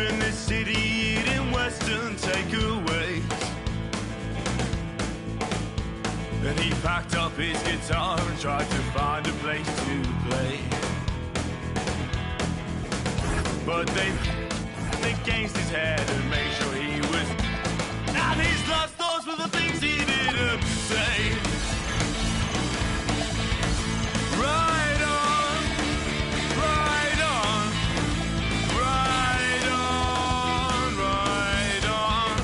in the city eating Western takeaways. And he packed up his guitar and tried to find a place to play. But they against his head and made sure he was. And his last thoughts were the things he didn't say. Right on, right on, right on, right on.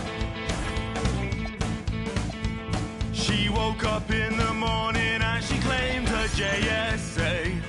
She woke up in the morning and she claimed her JSA.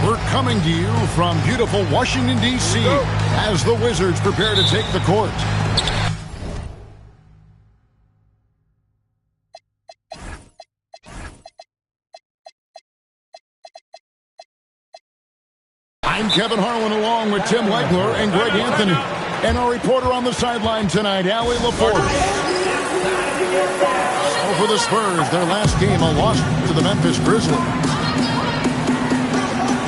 We're coming to you from beautiful Washington, D.C. as the Wizards prepare to take the court. I'm Kevin Harlan along with Tim Legler and Greg Anthony. And our reporter on the sideline tonight, Allie LaForge. So for the Spurs, their last game, a loss to the Memphis Grizzlies.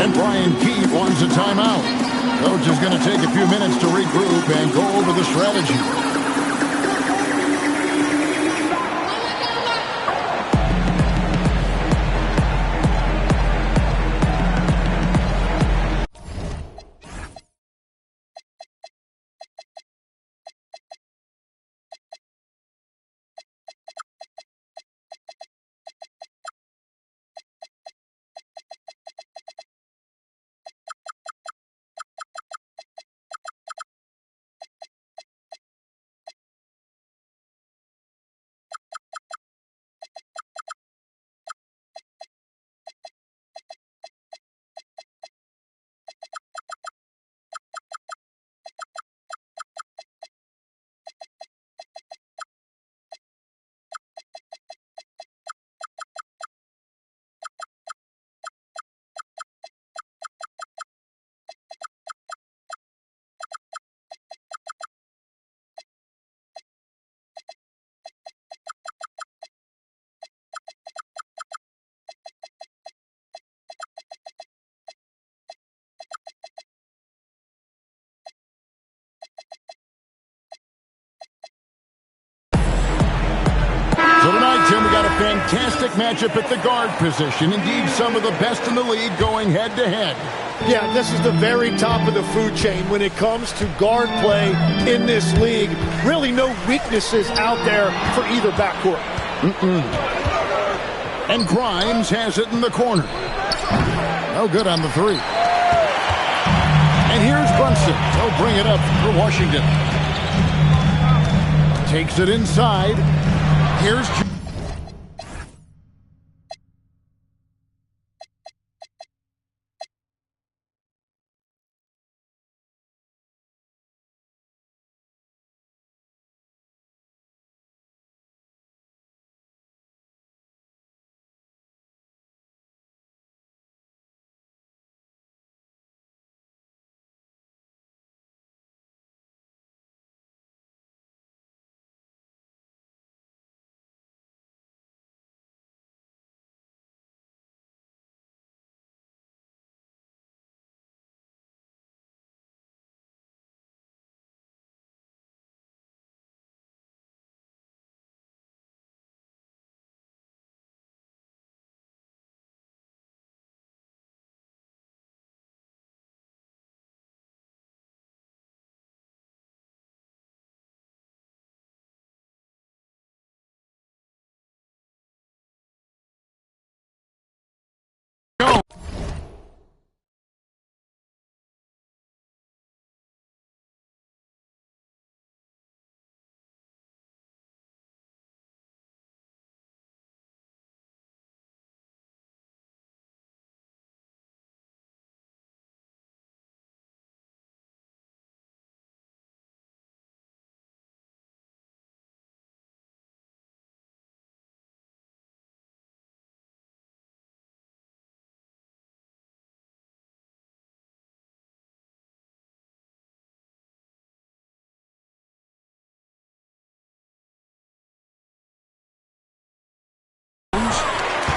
And Brian Keefe wants a timeout. Coach is going to take a few minutes to regroup and go over the strategy. we got a fantastic matchup at the guard position. Indeed, some of the best in the league going head-to-head. Yeah, this is the very top of the food chain when it comes to guard play in this league. Really no weaknesses out there for either backcourt. And Grimes has it in the corner. No good on the three. And here's Brunson. He'll bring it up for Washington. Takes it inside. Here's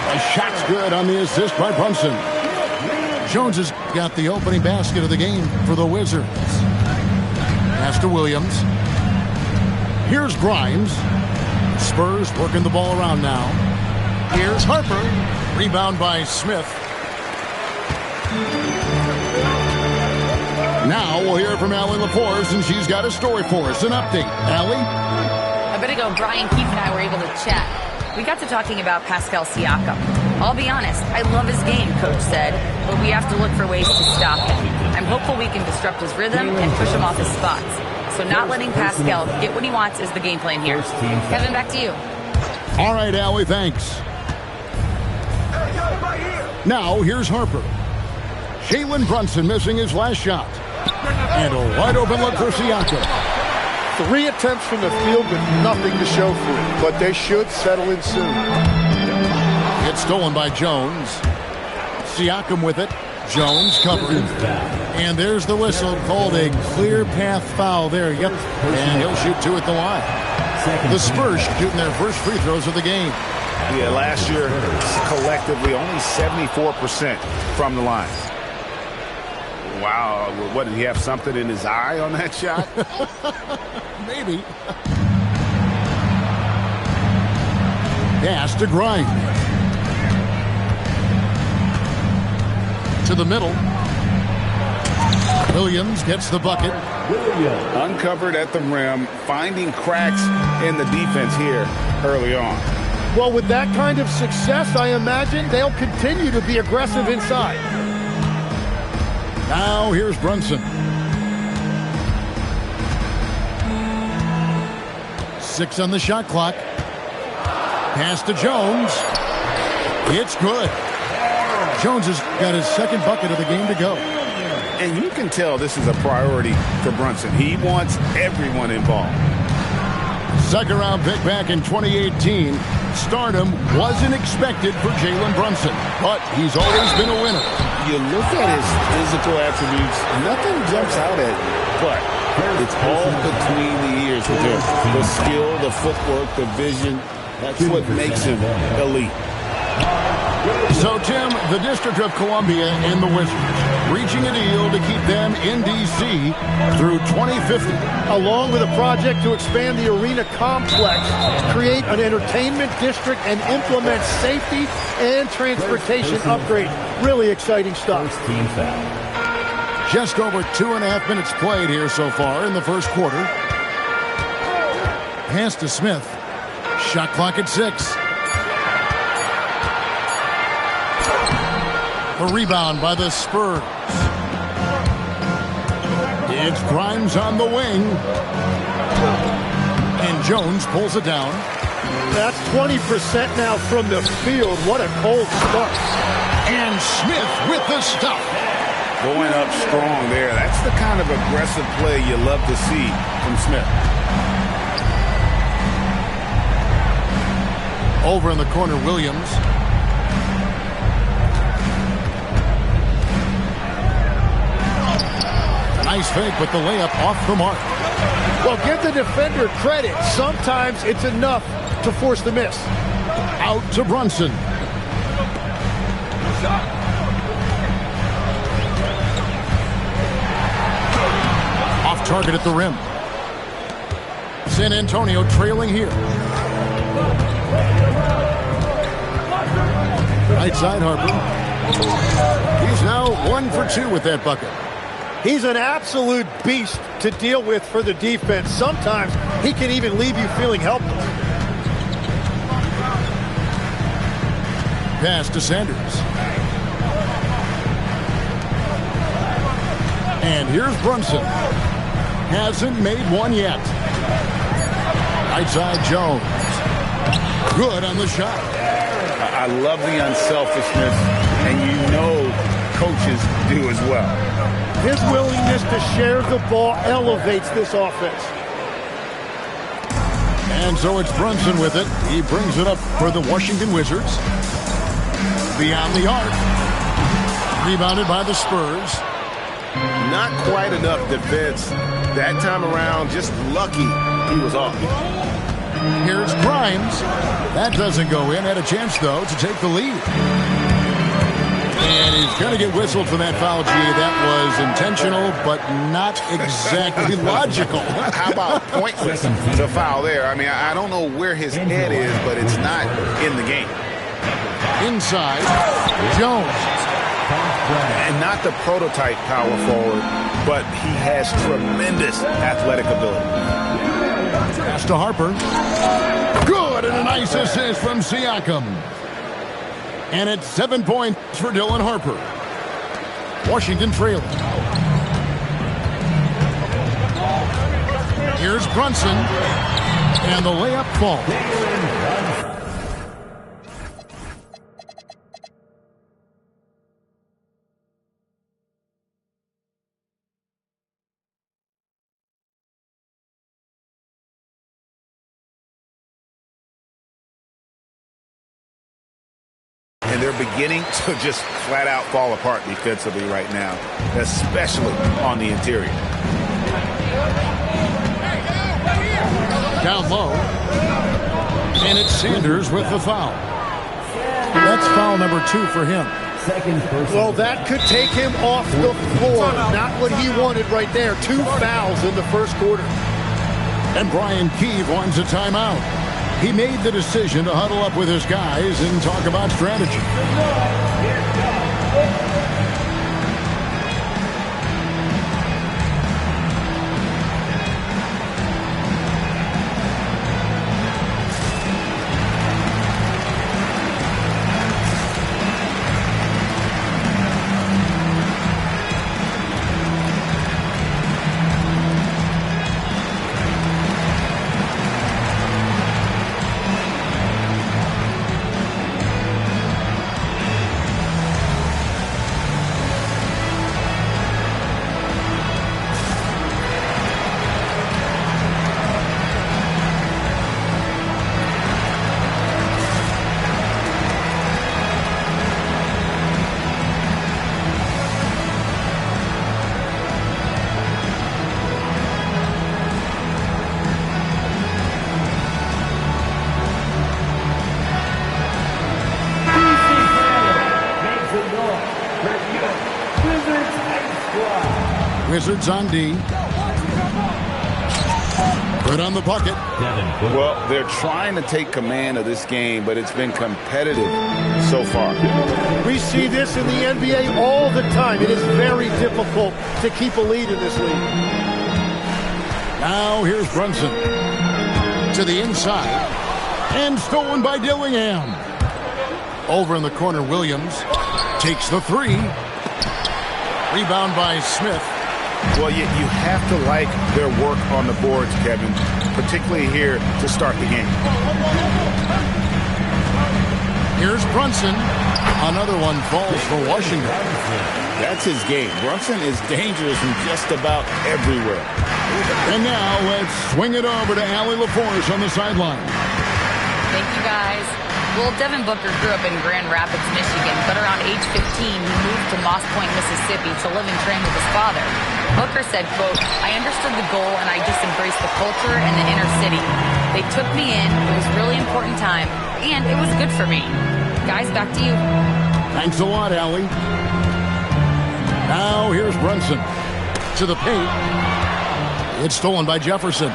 a shot's good on the assist by Brunson. Jones has got the opening basket of the game for the Wizards. Pass to Williams. Here's Grimes. Spurs working the ball around now. Here's Harper. Rebound by Smith. Now we'll hear from Allie LaForce, and she's got a story for us. An update. Allie? A bit ago, Brian Keefe and I were able to chat. We got to talking about Pascal Siakam. I'll be honest, I love his game, Coach said, but we have to look for ways to stop him. I'm hopeful we can disrupt his rhythm and push him off his spots. So not letting Pascal get what he wants is the game plan here. Kevin, back to you. All right, Allie, thanks. Now, here's Harper. Jalen Brunson missing his last shot. And a wide-open look for Siakam. 3 attempts from the field with nothing to show for it, but they should settle in soon. It's stolen by Jones. Siakam with it. Jones covering. And there's the whistle, called a clear path foul there. Yep. And he'll shoot 2 at the line. The Spurs shooting their first free throws of the game. Yeah, last year, collectively, only 74% from the line. Wow, what, did he have something in his eye on that shot? Maybe. Pass to Grimes. To the middle. Williams gets the bucket. Uncovered at the rim, finding cracks in the defense here early on. Well, with that kind of success, I imagine they'll continue to be aggressive inside. Now here's Brunson. 6 on the shot clock. Pass to Jones. It's good. Jones has got his second bucket of the game to go. And you can tell this is a priority for Brunson. He wants everyone involved. Second round pick back in 2018. Stardom wasn't expected for Jalen Brunson, but he's always been a winner. You look at his physical attributes, nothing jumps out at you, but it's all between the ears with him. The skill, the footwork, the vision, that's what makes him elite. So, Tim, the District of Columbia and the Wizards reaching a deal to keep them in D.C. through 2050. Along with a project to expand the arena complex, create an entertainment district, and implement safety and transportation upgrades. Really exciting stuff. Just over 2.5 minutes played here so far in the first quarter. Pass to Smith. Shot clock at 6. A rebound by the Spurs. It's Grimes on the wing. And Jones pulls it down. That's 20% now from the field. What a cold start. And Smith with the stop. Going up strong there. That's the kind of aggressive play you love to see from Smith. Over in the corner, Williams. Nice fake, but the layup off the mark. Well, give the defender credit. Sometimes it's enough to force the miss. Out to Brunson. Off target at the rim. San Antonio trailing here. Right side, Harper. He's now 1 for 2 with that bucket. He's an absolute beast to deal with for the defense. Sometimes he can even leave you feeling helpless. Pass to Sanders. And here's Brunson. Hasn't made one yet. Right side, Jones. Good on the shot. I love the unselfishness, and you know coaches do as well. His willingness to share the ball elevates this offense. And so it's Brunson with it. He brings it up for the Washington Wizards. Beyond the arc. Rebounded by the Spurs. Not quite enough defense that time around. Just lucky he was off. Here's Grimes. That doesn't go in. Had a chance, though, to take the lead. And he's going to get whistled for that foul, G. That was intentional, but not exactly logical. How about pointless to foul there? I mean, I don't know where his head is, but it's not in the game. Inside, Jones. And not the prototype power forward, but he has tremendous athletic ability. Pass to Harper. Good, and a nice assist from Siakam. And it's 7 points for Dylan Harper. Washington trailing. Here's Brunson. And the layup falls. And they're beginning to just flat out fall apart defensively right now, especially on the interior. Down low. And it's Sanders with the foul. That's foul number 2 for him. Well, that could take him off the floor. Not what he wanted right there. 2 fouls in the first quarter. And Brian Keefe wants a timeout. He made the decision to huddle up with his guys and talk about strategy. Wizards on D. Good on the bucket. Well, they're trying to take command of this game, but it's been competitive so far. We see this in the NBA all the time. It is very difficult to keep a lead in this league. Now here's Brunson. To the inside. And stolen by Dillingham. Over in the corner, Williams takes the three. Rebound by Smith. Well, you have to like their work on the boards, Kevin, particularly here to start the game. Here's Brunson. Another one falls for Washington. That's his game. Brunson is dangerous from just about everywhere. And now let's swing it over to Allie LaForce on the sideline. Thank you, guys. Well, Devin Booker grew up in Grand Rapids, Michigan, but around age 15, he moved to Moss Point, Mississippi to live and train with his father. Booker said, quote, "I understood the goal and I just embraced the culture and the inner city. They took me in. It was a really important time, and it was good for me." Guys, back to you. Thanks a lot, Allie. Now here's Brunson. To the paint. It's stolen by Jefferson.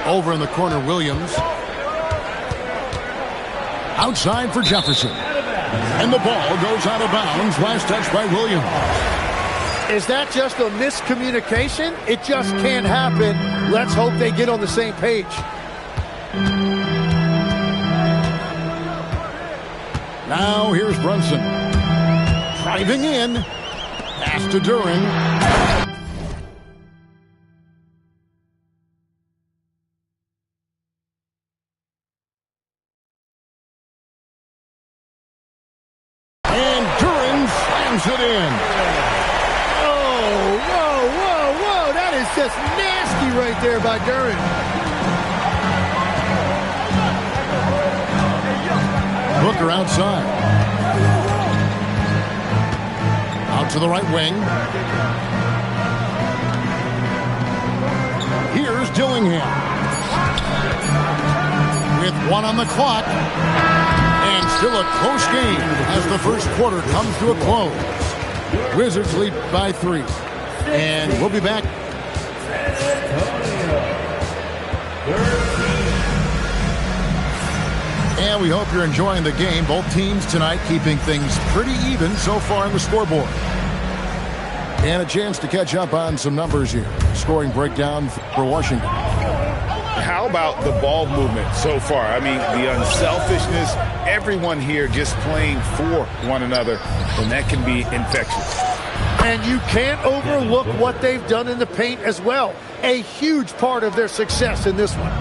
Over in the corner, Williams. Outside for Jefferson. And the ball goes out of bounds. Last touch by Williams. Is that just a miscommunication? It just can't happen. Let's hope they get on the same page. Now here's Brunson. Driving in. Pass to Duren. It in. Oh, whoa. That is just nasty right there by Duren. Booker outside. Out to the right wing. Here's Dillingham. With one on the clock. And still a close game as the first quarter comes to a close. Wizards lead by 3. And we'll be back. And we hope you're enjoying the game. Both teams tonight keeping things pretty even so far on the scoreboard. And a chance to catch up on some numbers here. Scoring breakdown for Washington. How about the ball movement so far? I mean, the unselfishness, everyone here just playing for one another, and that can be infectious. And you can't overlook what they've done in the paint as well. A huge part of their success in this one.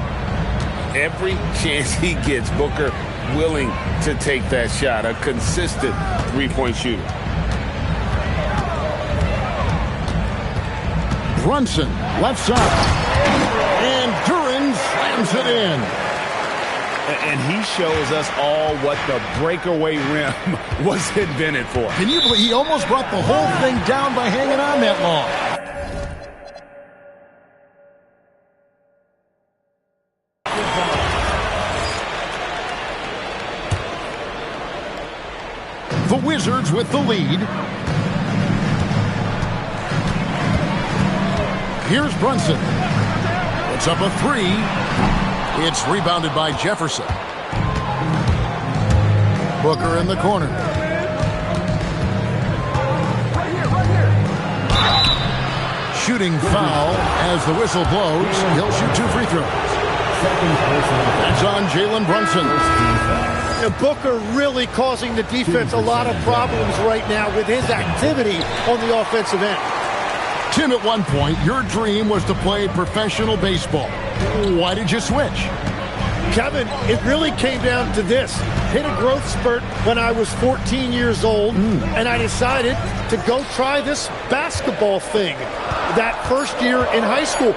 Every chance he gets, Booker willing to take that shot. A consistent three-point shooter. Brunson, left side. And Duren slams it in. And he shows us all what the breakaway rim was invented for. Can you believe he almost brought the whole thing down by hanging on that long? The Wizards with the lead. Here's Brunson. It's up a 3. It's rebounded by Jefferson. Booker in the corner. Shooting foul as the whistle blows. He'll shoot 2 free throws. That's on Jalen Brunson. Booker really causing the defense a lot of problems right now with his activity on the offensive end. Tim, at one point, your dream was to play professional baseball. Why did you switch? Kevin, it really came down to this. Hit a growth spurt when I was 14 years old, and I decided to go try this basketball thing that first year in high school.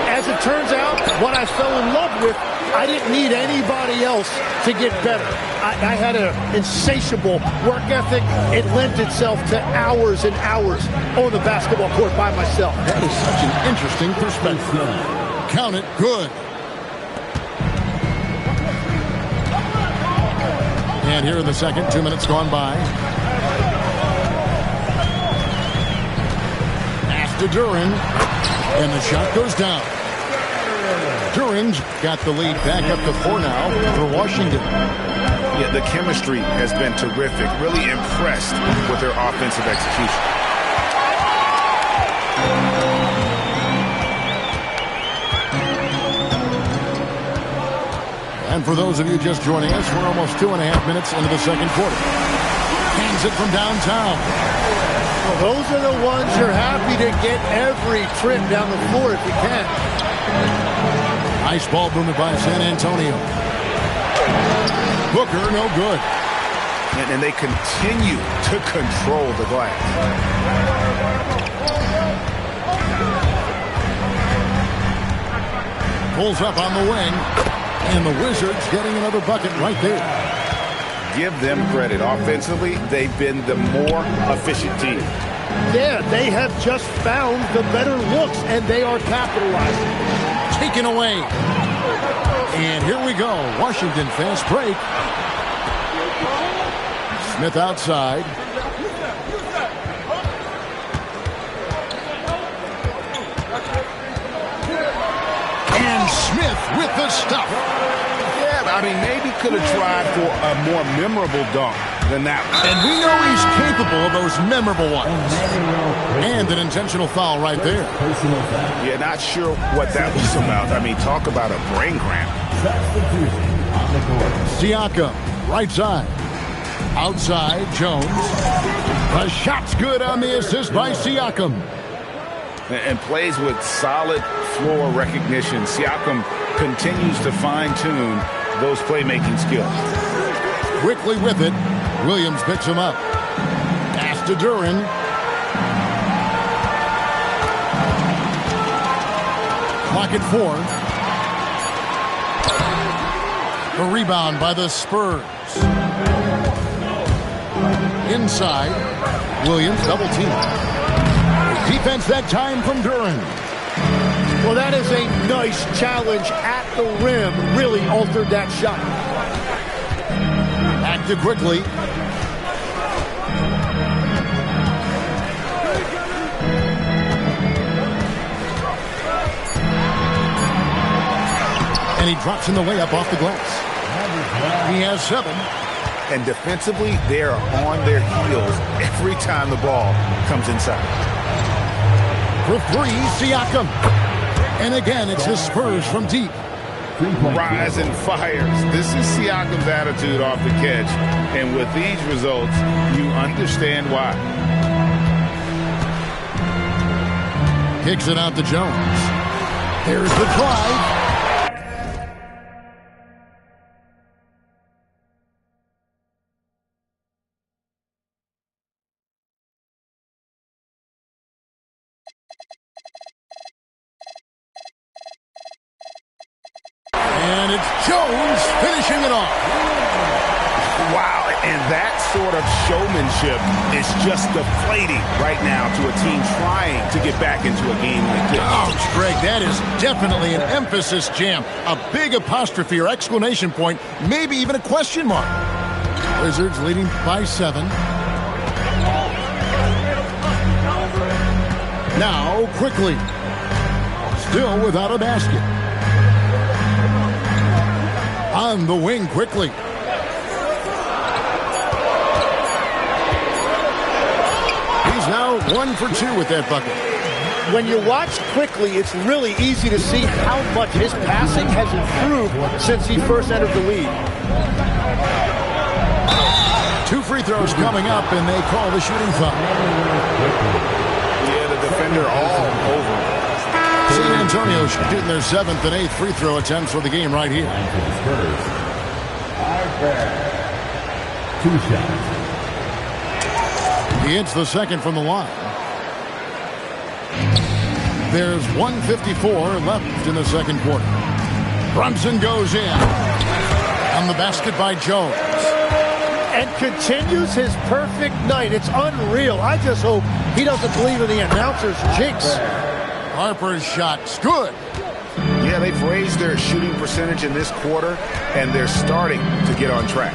As it turns out, what I fell in love with, I didn't need anybody else to get better. I had an insatiable work ethic. It lent itself to hours and hours on the basketball court by myself. That is such an interesting perspective. Count it good. And here in the second, 2 minutes gone by. to Duran, and the shot goes down. Duran's got the lead back up to 4 now for Washington. Yeah, the chemistry has been terrific. Really impressed with their offensive execution. And for those of you just joining us, we're almost 2.5 minutes into the second quarter. Hangs it from downtown. Well, those are the ones you're happy to get every trip down the floor if you can. Nice ball movement by San Antonio. Booker, no good. And they continue to control the glass. Pulls up on the wing. And the Wizards getting another bucket right there. Give them credit. Offensively, they've been the more efficient team. Yeah, they have just found the better looks, and they are capitalizing. Taken away. And here we go. Washington fast break. Smith outside. And Smith with the stuff. Yeah, I mean, maybe could have tried for a more memorable dunk than that one. And we know he's capable of those memorable ones. And an intentional foul right there. Yeah, not sure what that was about. I mean, talk about a brain cramp. Siakam, right side. Outside, Jones. The shot's good on the assist by Siakam. And plays with solid floor recognition. Siakam continues to fine-tune those playmaking skills. Quickly with it. Williams picks him up. Pass to Duran. Clock at 4. A rebound by the Spurs. Inside. Williams double team. Defense that time from Duran. Well, that is a nice challenge at the rim. Really altered that shot. Back to quickly. And he drops in the layup off the glass. He has 7. And defensively, they are on their heels every time the ball comes inside. For 3, Siakam. And again, it's the Spurs from deep. Rise and fires. This is Siakam's attitude off the catch. And with these results, you understand why. Kicks it out to Jones. There's the drive. And it's Jones finishing it off. Wow, and that sort of showmanship is just deflating right now to a team trying to get back into a game like this. Ouch, Greg, that is definitely an emphasis jam. A big apostrophe or exclamation point, maybe even a question mark. Wizards leading by 7. Now, quickly. Still without a basket. On the wing quickly. He's now 1 for 2 with that bucket. When you watch quickly, it's really easy to see how much his passing has improved since he first entered the league. 2 free throws coming up, and they call the shooting foul. Yeah, the defender all over. San Antonio shooting their 7th and 8th free throw attempts for the game right here. 2 shots. He hits the second from the line. There's 1:54 left in the second quarter. Brunson goes in. On the basket by Jones. And continues his perfect night. It's unreal. I just hope he doesn't believe in the announcer's jinx. Harper's shot's good. Yeah, they've raised their shooting percentage in this quarter, and they're starting to get on track.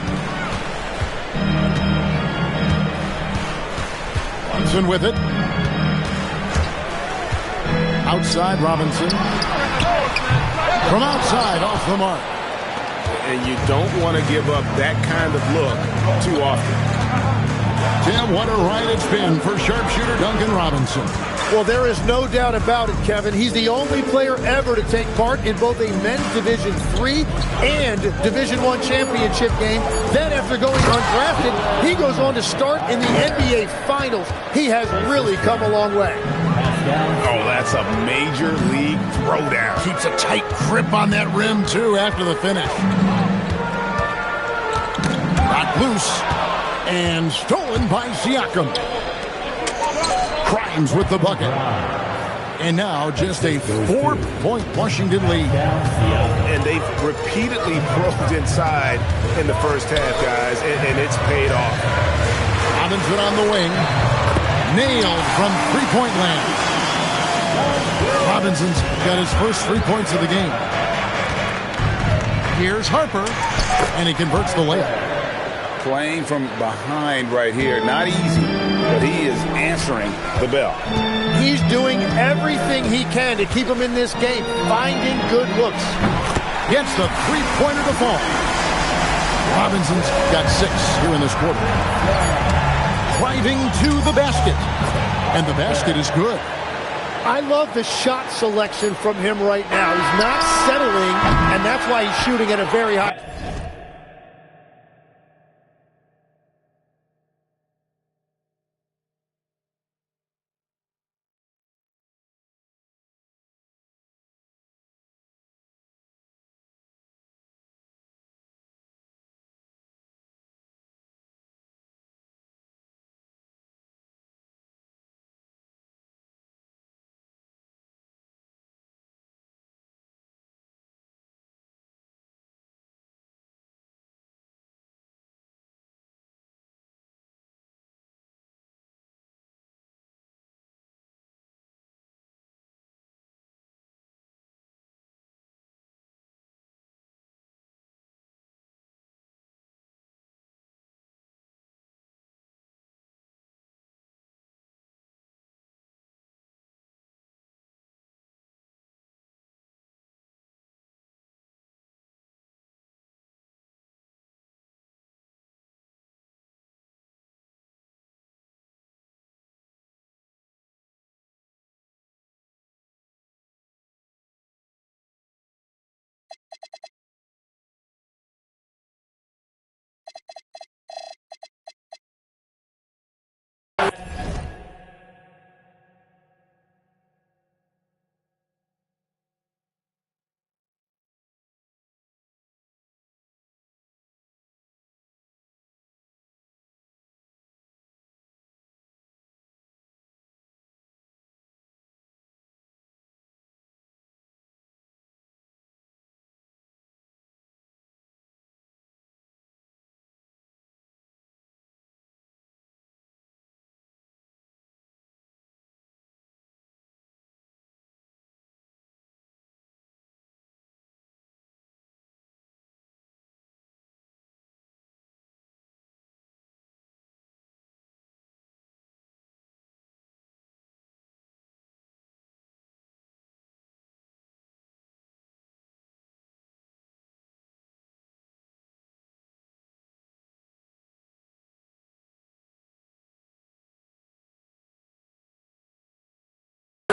Brunson with it. Outside Robinson. From outside, off the mark. And you don't want to give up that kind of look too often. Tim, what a ride it's been for sharpshooter Duncan Robinson. Well, there is no doubt about it, Kevin. He's the only player ever to take part in both a men's Division III and Division I championship game. Then, after going undrafted, he goes on to start in the NBA Finals. He has really come a long way. Oh, that's a major league throwdown. Keeps a tight grip on that rim, too, after the finish. Got loose and stolen by Siakam. Crimes with the bucket. And now just a 4-point Washington lead. And they've repeatedly probed inside in the first half, guys, and it's paid off. Robinson on the wing. Nailed from three-point land. Robinson's got his first 3 points of the game. Here's Harper, and he converts the layup. Playing from behind right here, not easy, but he is answering the bell. He's doing everything he can to keep him in this game, finding good looks. Gets the three-pointer to fall. Robinson's got 6 here in this quarter. Driving to the basket, and the basket is good. I love the shot selection from him right now. He's not settling, and that's why he's shooting at a very high.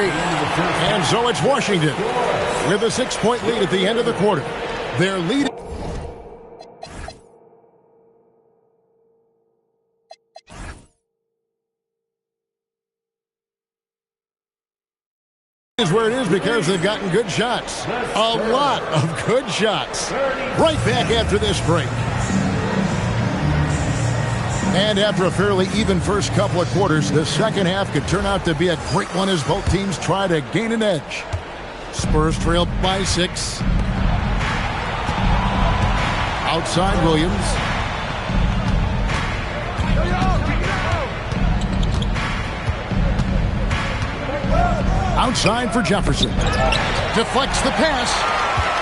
And so it's Washington with a 6-point lead at the end of the quarter. Their lead is where it is because they've gotten good shots. A lot of good shots. Right back after this break. And after a fairly even first couple of quarters, the second half could turn out to be a great one as both teams try to gain an edge. Spurs trail by 6. Outside Williams. Outside for Jefferson. Deflects the pass.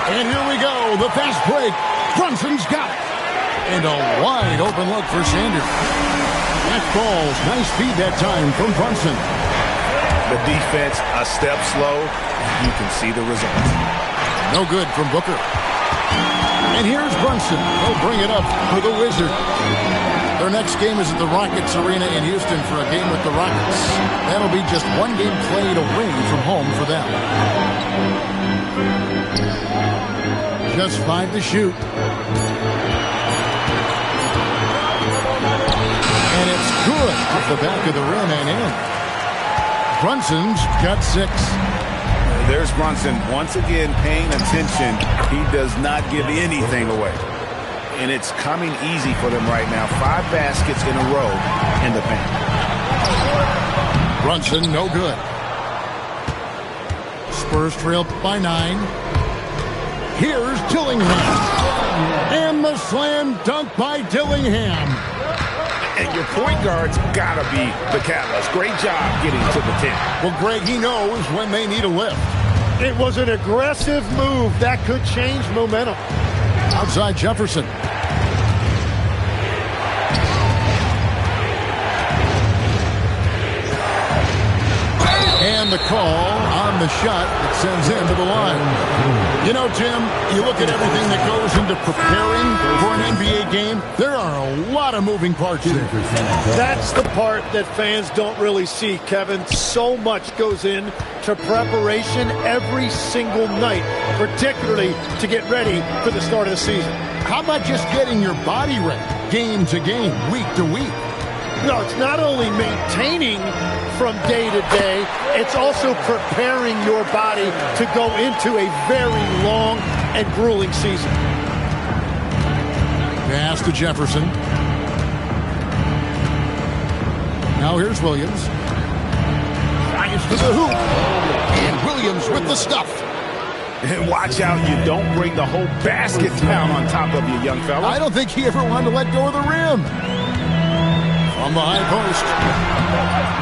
And here we go. The fast break. Brunson's got it. And a wide open look for Sanders. That falls. Nice feed that time from Brunson. The defense a step slow. You can see the results. No good from Booker. And here's Brunson. He'll bring it up for the Wizards. Their next game is at the Rockets Arena in Houston for a game with the Rockets. That'll be just one game played away from home for them. Just 5 to shoot. And it's good off the back of the rim and in. Brunson's got 6. There's Brunson once again paying attention. He does not give anything away. And it's coming easy for them right now. 5 baskets in a row in the paint. Brunson, no good. Spurs trail by 9. Here's Dillingham. And the slam dunk by Dillingham. And your point guard's got to be the catalyst. Great job getting to the 10. Well, Greg, he knows when they need a lift. It was an aggressive move that could change momentum. Outside Jefferson. And the call on the shot that sends him to the line. You know, Tim, you look at everything that goes into preparing for an NBA game, there are a lot of moving parts there. That's the part that fans don't really see, Kevin. So much goes in to preparation every single night, particularly to get ready for the start of the season. How about just getting your body ready, game to game, week to week? No, it's not only maintaining from day to day, it's also preparing your body to go into a very long and grueling season. Pass to Jefferson. Now here's Williams. Drives to the hoop. And Williams with the stuff. And watch out, you don't bring the whole basket down on top of you, young fella. I don't think he ever wanted to let go of the rim. From the high post.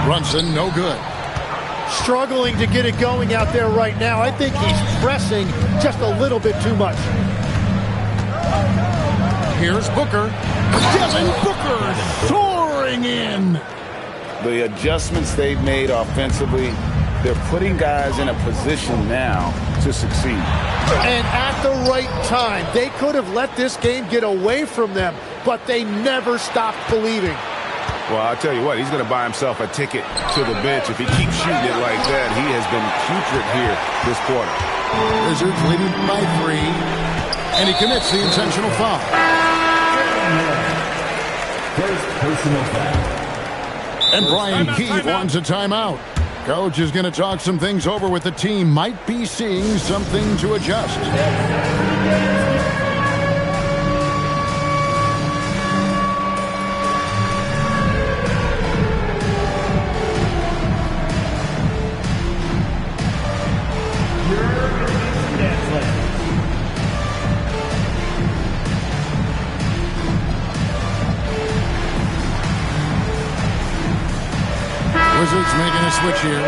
Brunson, no good. Struggling to get it going out there right now. I think he's pressing just a little bit too much. Here's Booker. Devin Booker soaring in. The adjustments they've made offensively, they're putting guys in a position now to succeed. And at the right time, they could have let this game get away from them, but they never stopped believing. Well, I'll tell you what, he's going to buy himself a ticket to the bench. If he keeps shooting it like that, he has been putrid here this quarter. Wizards leading by 3, and he commits the intentional foul. First personal foul. And Brian Keefe wants a timeout. Coach is going to talk some things over with the team. Might be seeing something to adjust. Wizards making a switch here.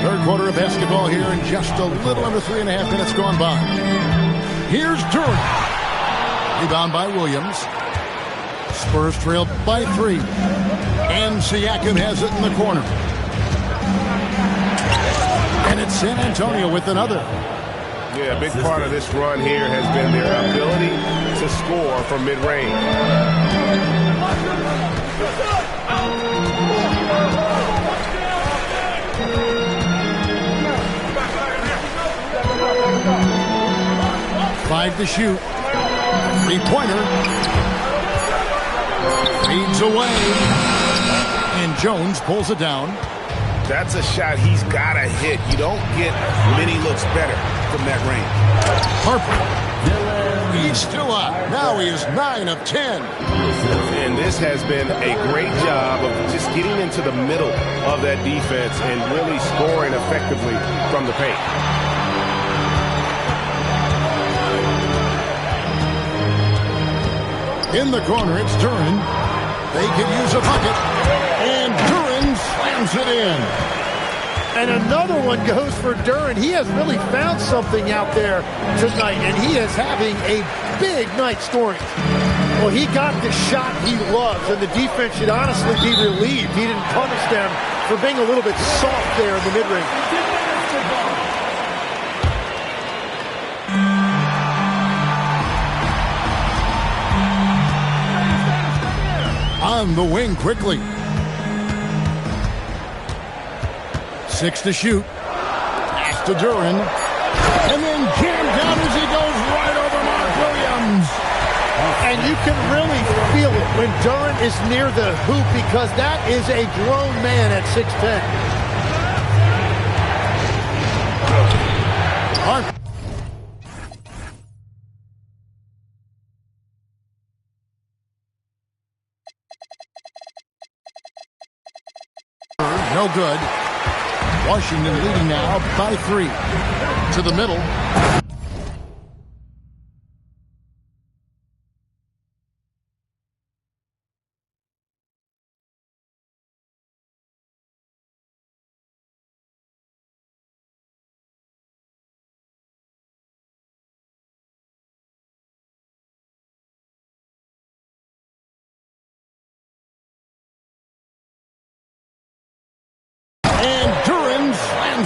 Third quarter of basketball here, and just a little under 3.5 minutes gone by. Here's Durant. Rebound by Williams. Spurs trail by 3. And Siakam has it in the corner. And it's San Antonio with another. Yeah, a big part of this run here has been their ability to score from mid-range. Five to shoot. Three-pointer. Feeds away. And Jones pulls it down. That's a shot he's got to hit. You don't get many looks better from that range. Harper. He's still up. Now he is 9 of 10. And this has been a great job of just getting into the middle of that defense and really scoring effectively from the paint. In the corner, it's Duran. They could use a bucket. And Duran slams it in. And another one goes for Duran. He has really found something out there tonight, and he is having a big night scoring. Well, he got the shot he loves, and the defense should honestly be relieved. He didn't punish them for being a little bit soft there in the mid-range. On the wing quickly. 6 to shoot. Pass to Duran. And then jammed down as he goes right over Mark Williams. And you can really feel it when Duran is near the hoop because that is a grown man at 6'10". No good. Washington leading now by 3. To the middle.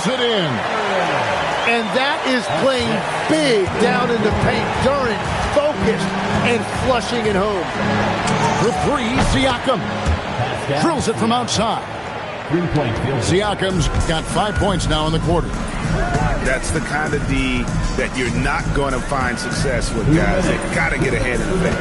It in. And that is playing big down in the paint. Duran focused and flushing it home. For 3, Siakam. Drills it from outside. Siakam's got 5 points now in the quarter. That's the kind of D that you're not going to find success with, guys. They've got to get ahead in the paint.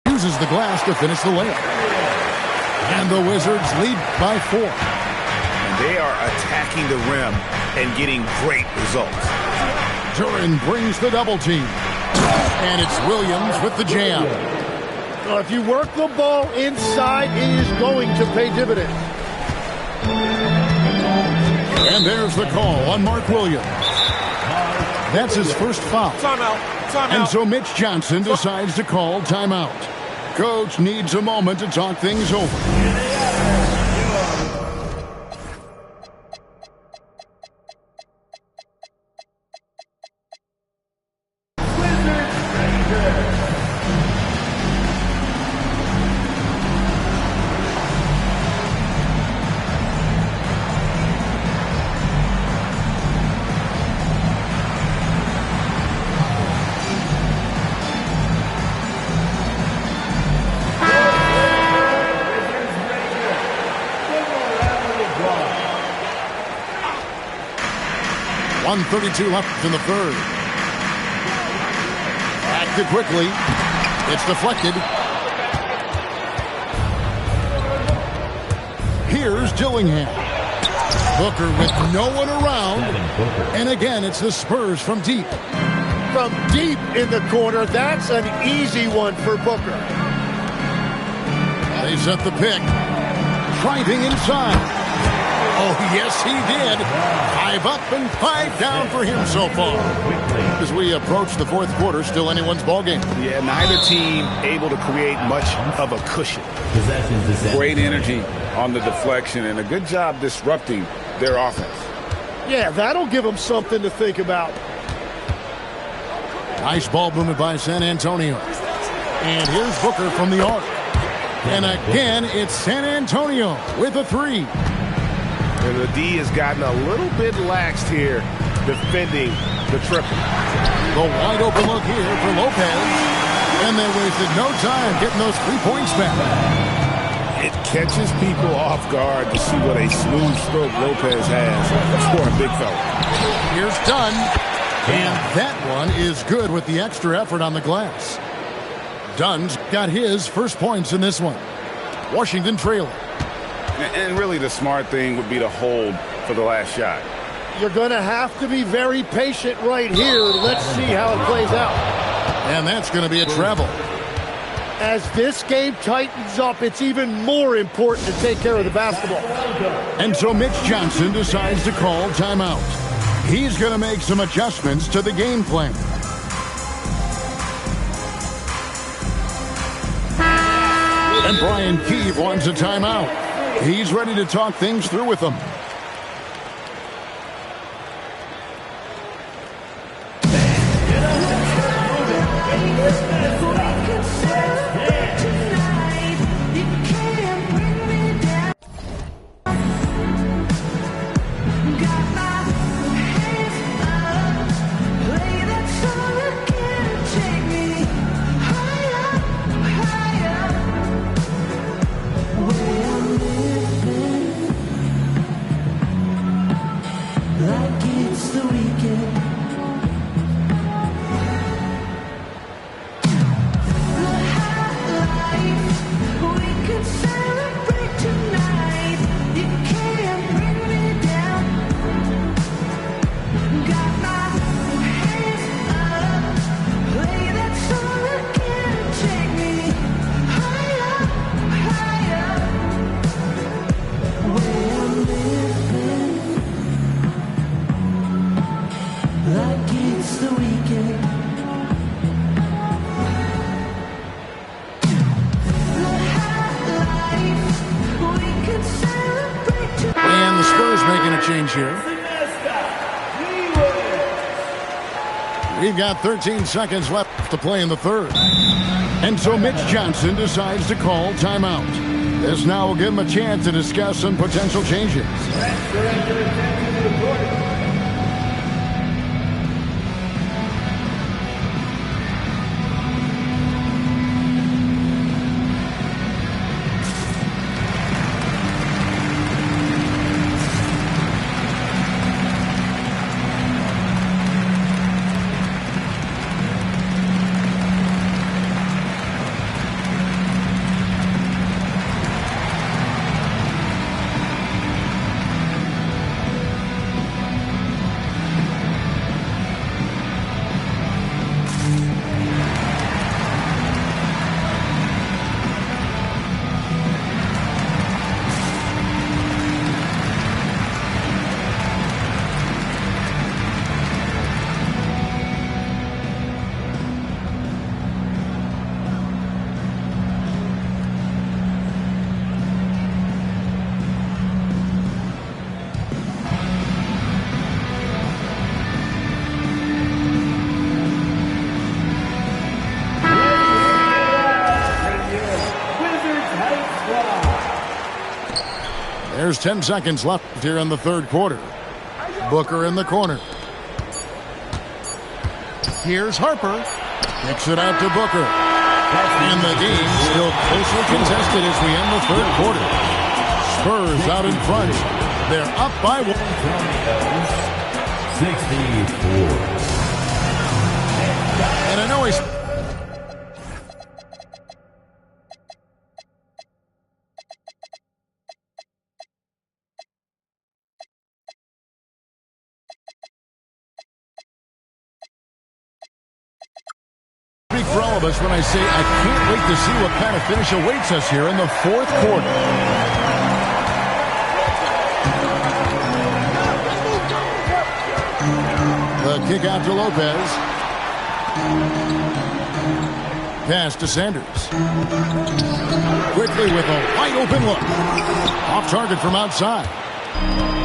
Uses the glass to finish the layup. And the Wizards lead by 4. And they are attacking the rim and getting great results. Duran brings the double team. And it's Williams with the jam. Well, if you work the ball inside, it is going to pay dividends. And there's the call on Mark Williams. That's his first foul. Timeout. And so Mitch Johnson decides to call timeout. Coach needs a moment to talk things over. .132 left in the third. Acted quickly. It's deflected. Here's Dillingham. Booker with no one around. And again, it's the Spurs from deep. From deep in the corner, that's an easy one for Booker. They set the pick. Driving inside. Oh, yes, he did. 5 up and 5 down for him so far. As we approach the fourth quarter, still anyone's ballgame. Yeah, neither team able to create much of a cushion. Great energy on the deflection and a good job disrupting their offense. Yeah, that'll give them something to think about. Nice ball movement by San Antonio. And here's Booker from the arc. And again, it's San Antonio with a 3. And the D has gotten a little bit laxed here defending the triple. The wide open look here for Lopez. And they wasted no time getting those 3 points back. It catches people off guard to see what a smooth stroke Lopez has for a big fella. Here's Dunn. And that one is good with the extra effort on the glass. Dunn's got his first points in this one. Washington trailing. And really the smart thing would be to hold for the last shot. You're going to have to be very patient right here. Let's see how it plays out. And that's going to be a travel. As this game tightens up, it's even more important to take care of the basketball. And so Mitch Johnson decides to call timeout. He's going to make some adjustments to the game plan. And Brian Keefe wants a timeout. He's ready to talk things through with them. We've got 13 seconds left to play in the third. And so Mitch Johnson decides to call timeout. This now will give him a chance to discuss some potential changes. There's 10 seconds left here in the third quarter. Booker in the corner. Here's Harper. Kicks it out to Booker. And the game still closely contested as we end the third quarter. Spurs out in front. They're up by 1. 64. And I know he's... for all of us when I say I can't wait to see what kind of finish awaits us here in the fourth quarter. The kick out to Lopez. Pass to Sanders. Quickly with a wide open look. Off target from outside.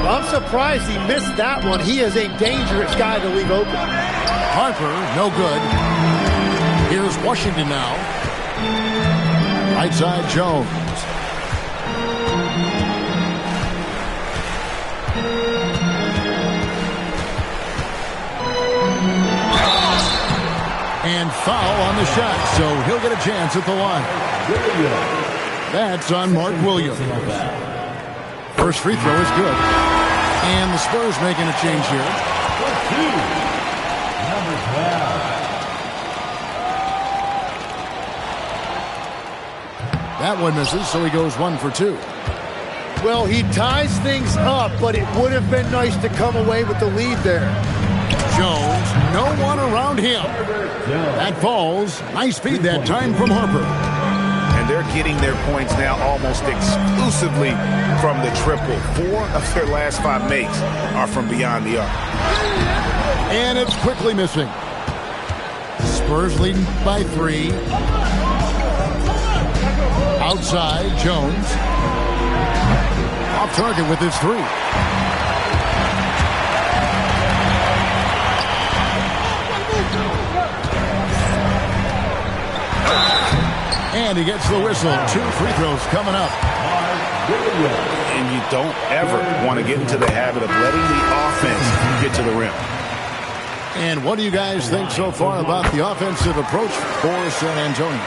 I'm surprised he missed that one. He is a dangerous guy to leave open. Harper, no good. Here's Washington now. Right side, Jones. And foul on the shot, so he'll get a chance at the line. That's on Mark Williams. First free throw is good. And the Spurs making a change here. Number 12. That one misses, so he goes 1 for 2. Well, he ties things up, but it would have been nice to come away with the lead there. Jones, no one around him. That falls. Nice feed that time from Harper. And they're getting their points now almost exclusively from the triple. 4 of their last 5 makes are from beyond the arc. And it's quickly missing. Spurs leading by 3. Outside, Jones. Off target with his 3. And he gets the whistle. 2 free throws coming up. And you don't ever want to get into the habit of letting the offense get to the rim. And what do you guys think so far about the offensive approach for San Antonio?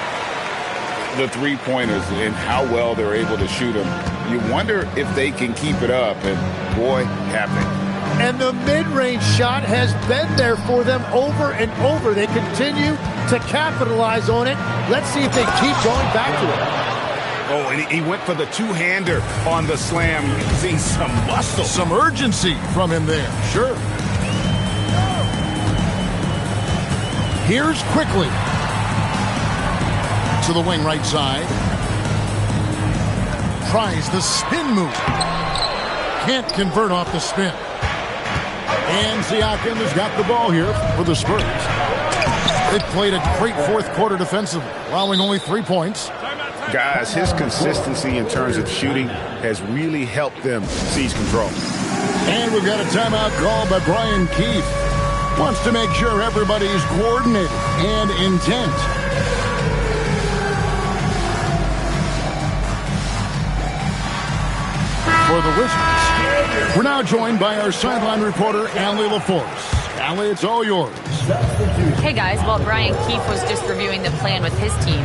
The three-pointers and how well they're able to shoot them. You wonder if they can keep it up, and boy, have they. And the mid-range shot has been there for them over and over. They continue to capitalize on it. Let's see if they keep going back to it. Oh, and he went for the two-hander on the slam, using some muscle. Some urgency from him there, sure. Here's quickly to the wing right side. Tries the spin move. Can't convert off the spin. And Siakam has got the ball here for the Spurs. They've played a great fourth quarter defensively, allowing only 3 points. Guys, his consistency in terms of shooting has really helped them seize control. And we've got a timeout called by Brian Keefe. Wants to make sure everybody's coordinated and intent. For the Wizards, we're now joined by our sideline reporter, Allie LaForce. Allie, it's all yours. Hey guys, well, Brian Keefe was just reviewing the plan with his team,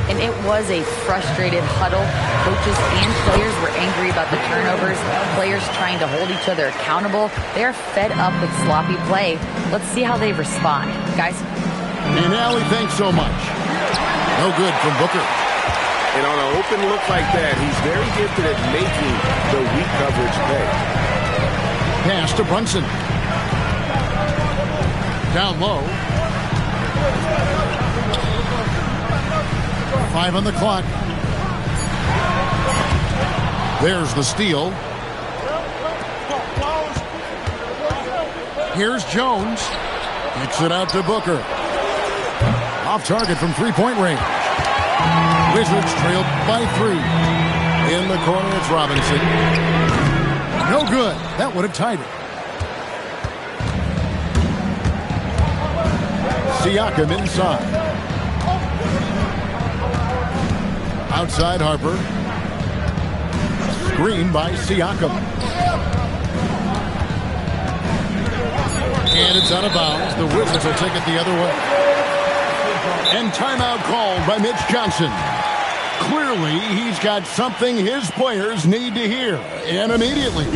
and it was a frustrated huddle. Coaches and players were angry about the turnovers, players trying to hold each other accountable. They're fed up with sloppy play. Let's see how they respond. Guys? And Allie, thanks so much. No good from Booker. And on an open look like that, he's very gifted at making the weak coverage pay. Pass to Brunson. Down low. 5 on the clock. There's the steal. Here's Jones. Kicks it out to Booker. Off target from three-point range. Wizards trailed by 3. In the corner, it's Robinson. No good. That would have tied it. Siakam inside. Outside Harper. Screen by Siakam. And it's out of bounds. The Wizards will take it the other way. And timeout called by Mitch Johnson. Clearly, he's got something his players need to hear. And immediately.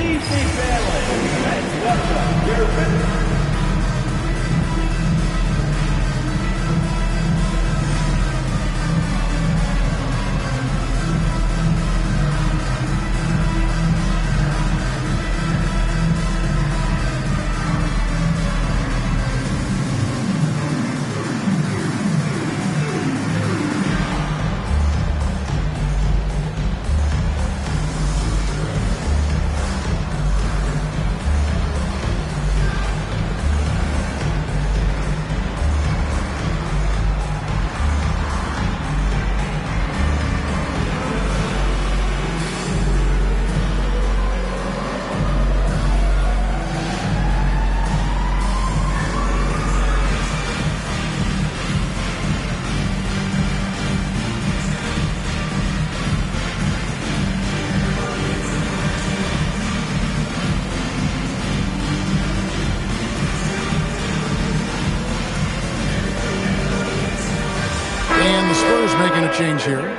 Making a change here.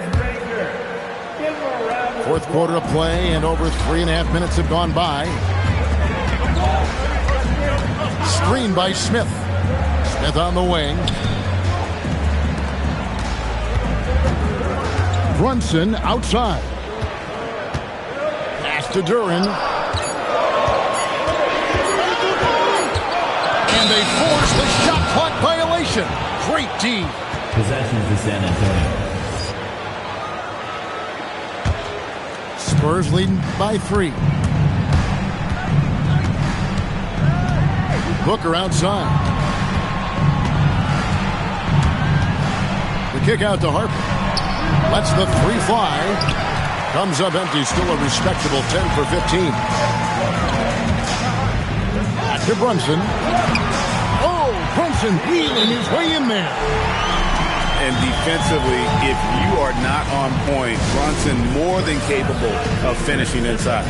Fourth quarter of play, and over 3.5 minutes have gone by. Screen by Smith. Smith on the wing. Brunson outside. Pass to Duran. And they force the shot clock violation. Great D. Possession to San Antonio. Spurs leading by 3. Booker outside. The kick out to Harper. Lets the 3 fly. Comes up empty. Still a respectable 10 for 15. Back to Brunson. Oh, Brunson wheeling his way in there. And defensively, if you are not on point, Brunson more than capable of finishing inside.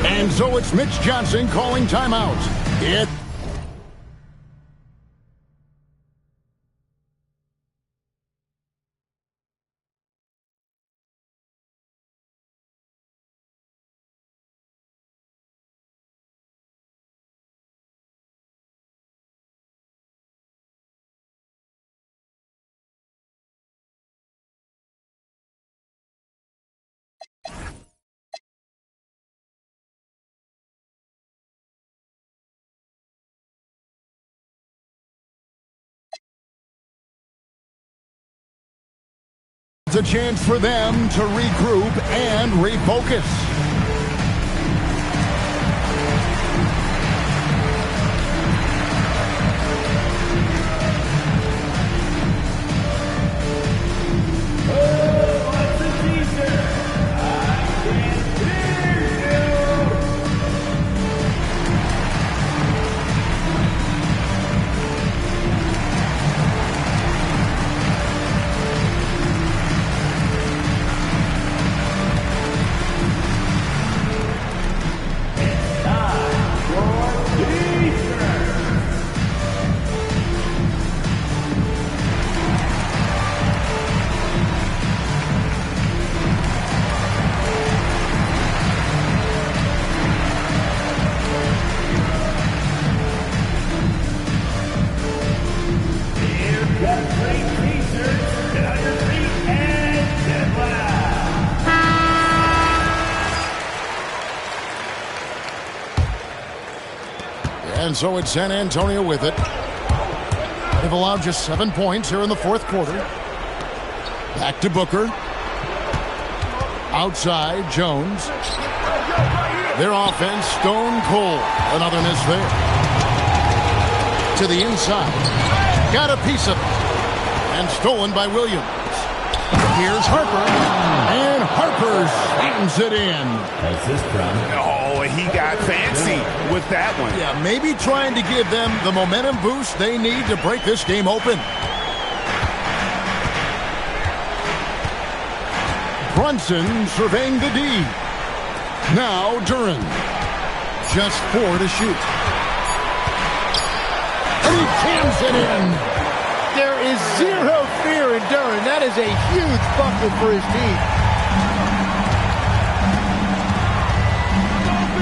And so it's Mitch Johnson calling timeout. It's a chance for them to regroup and refocus. And so it's San Antonio with it. They've allowed just 7 points here in the fourth quarter. Back to Booker. Outside, Jones. Their offense, stone cold. Another miss there. To the inside. Got a piece of it. And stolen by Williams. Here's Harper. And Harper slams it in. Assist from. Oh, he got fancy with that one. Yeah, maybe trying to give them the momentum boost they need to break this game open. Brunson surveying the D. Now Duran. Just 4 to shoot. And he jams it in. There is zero fear in Duran. That is a huge bucket for his team.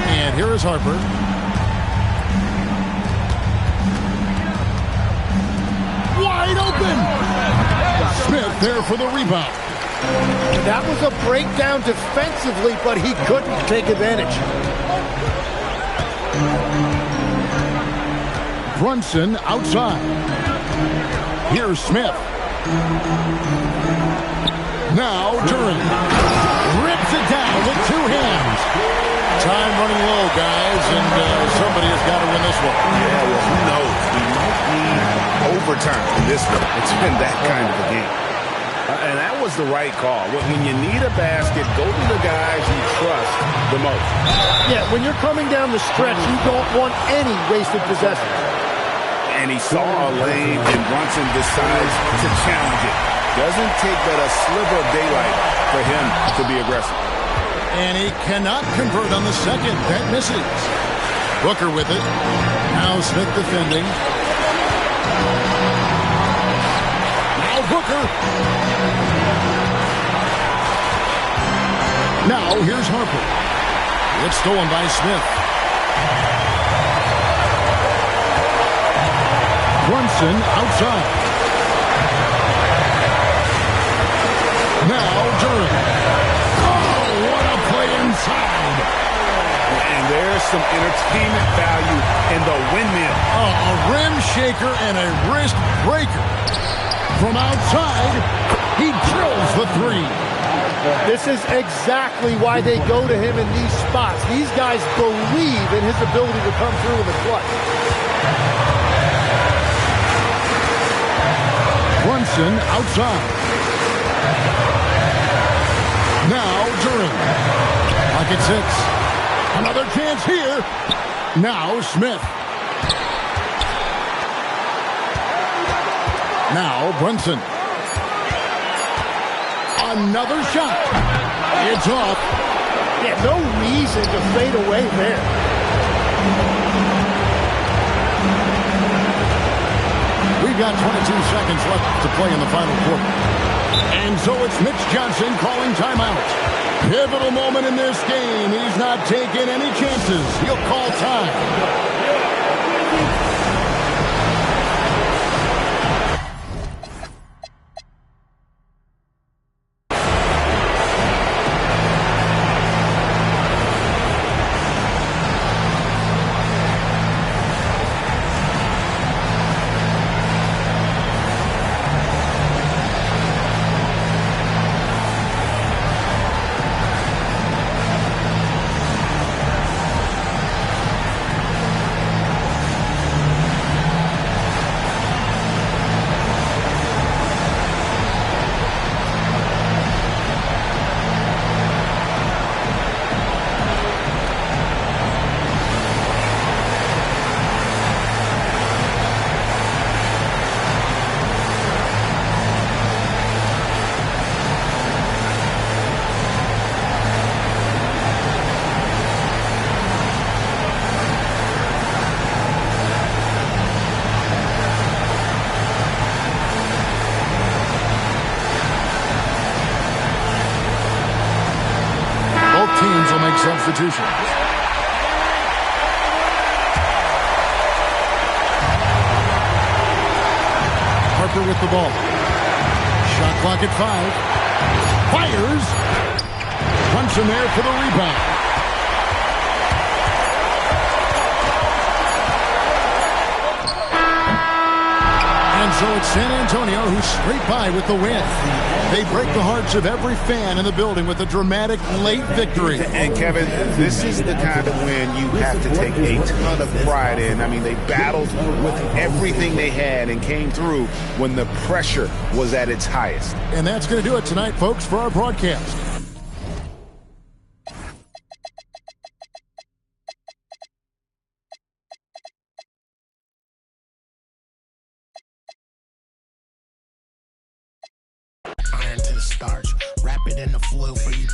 And here is Harper. Wide open. Smith there for the rebound. That was a breakdown defensively, but he couldn't take advantage. Brunson outside. Here's Smith. Now Duran rips it down with 2 hands. Time running low, guys, and somebody has got to win this one. Yeah, well, who knows? We might need overtime in this one. It's been that kind of a game. And that was the right call. When you need a basket, go to the guys you trust the most. Yeah, when you're coming down the stretch, you don't want any wasted possession. And he saw a lane, and Brunson decides to challenge it. Doesn't take but a sliver of daylight for him to be aggressive. And he cannot convert on the second. That misses. Booker with it. Now Smith defending. Now Booker. Now here's Harper. It's stolen by Smith. Brunson outside. Now Duran. Oh, what a play inside. And there's some entertainment value in the windmill. Oh, a rim shaker and a wrist breaker. From outside, he drills the 3. This is exactly why they go to him in these spots. These guys believe in his ability to come through in the clutch. Brunson outside. Now Duran. Pocket 6. Another chance here. Now Smith. Now Brunson. Another shot. It's off. Yeah, no reason to fade away there. We've got 22 seconds left to play in the final quarter. And so it's Mitch Johnson calling timeout. Pivotal moment in this game. He's not taking any chances. He'll call time. Teams will make substitutions. Harper with the ball. Shot clock at 5. Fires. Brunson there for the rebound. And so it's San Antonio who scrape by with the win. They break the hearts of every fan in the building with a dramatic late victory. And Kevin, this is the kind of win you have to take a ton of pride in. I mean, they battled with everything they had and came through when the pressure was at its highest. And that's going to do it tonight, folks, for our broadcast. Iron to the starch, wrap it in the foil for you.